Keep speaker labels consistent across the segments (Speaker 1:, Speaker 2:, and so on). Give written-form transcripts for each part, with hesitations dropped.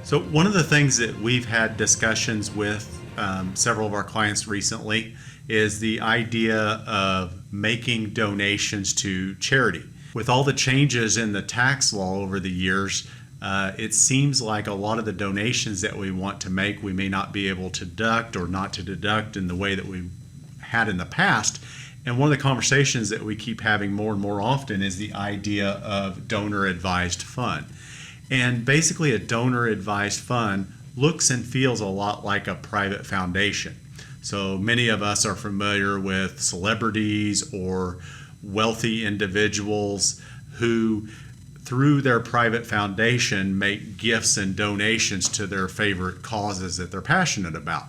Speaker 1: So one of the things that we've had discussions with several of our clients recently is the idea of making donations to charity. With all the changes in the tax law over the years, it seems like a lot of the donations that we want to make, we may not be able to deduct or not to deduct in the way that we had in the past. And one of the conversations that we keep having more and more often is the idea of donor advised fund. And basically a donor advised fund looks and feels a lot like a private foundation. So many of us are familiar with celebrities or wealthy individuals who, through their private foundation, make gifts and donations to their favorite causes that they're passionate about.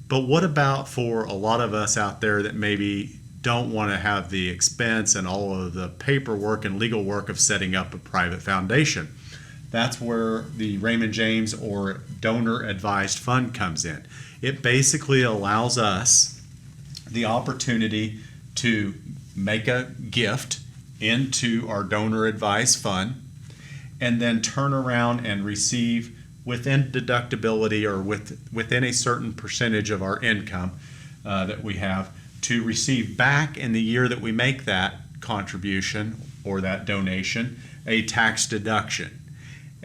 Speaker 1: But what about for a lot of us out there that maybe don't want to have the expense and all of the paperwork and legal work of setting up a private foundation? That's where the Raymond James or donor advised fund comes in. It basically allows us the opportunity to make a gift into our donor advised fund and then turn around and receive within deductibility or within a certain percentage of our income that we have to receive back in the year that we make that contribution or that donation a tax deduction.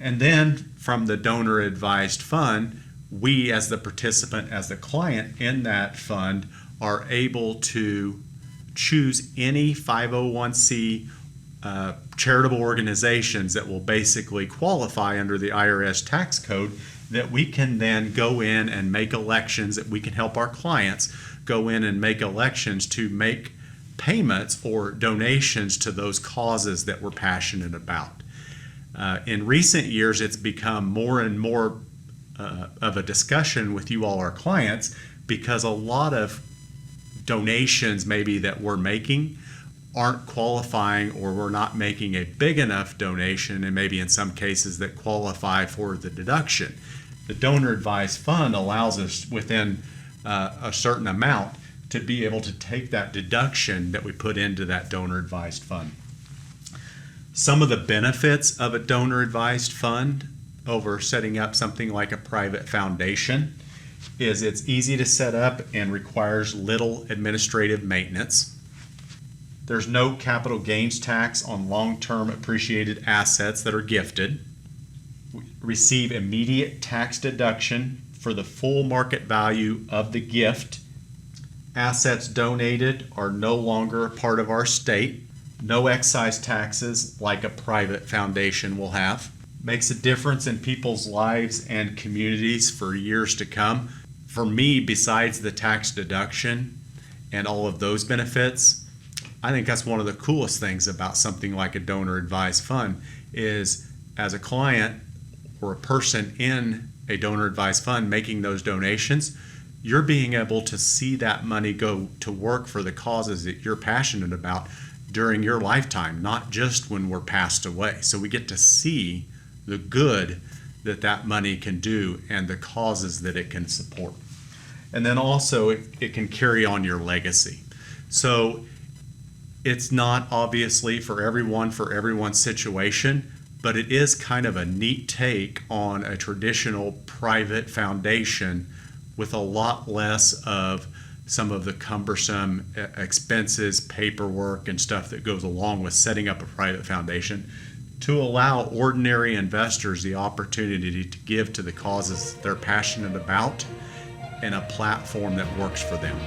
Speaker 1: And then from the donor advised fund, we as the participant, as the client in that fund, are able to choose any 501c charitable organizations that will basically qualify under the IRS tax code, that we can then go in and make elections, that we can help our clients go in and make elections to make payments or donations to those causes that we're passionate about. In recent years, it's become more and more of a discussion with you all, our clients, because a lot of donations maybe that we're making aren't qualifying, or we're not making a big enough donation, and maybe in some cases that qualify for the deduction. The donor advised fund allows us within a certain amount to be able to take that deduction that we put into that donor advised fund. Some of the benefits of a donor advised fund over setting up something like a private foundation is it's easy to set up and requires little administrative maintenance. There's no capital gains tax on long-term appreciated assets that are gifted. We receive immediate tax deduction for the full market value of the gift. Assets donated are no longer part of our state. No excise taxes like a private foundation will have. Makes a difference in people's lives and communities for years to come. For me, besides the tax deduction and all of those benefits, I think that's one of the coolest things about something like a donor advised fund is, as a client or a person in a donor advised fund making those donations, you're being able to see that money go to work for the causes that you're passionate about during your lifetime, not just when we're passed away. So we get to see the good that that money can do and the causes that it can support. And then also it can carry on your legacy. So it's not obviously for everyone's situation, but it is kind of a neat take on a traditional private foundation with a lot less of some of the cumbersome expenses, paperwork, and stuff that goes along with setting up a private foundation, to allow ordinary investors the opportunity to give to the causes they're passionate about and a platform that works for them.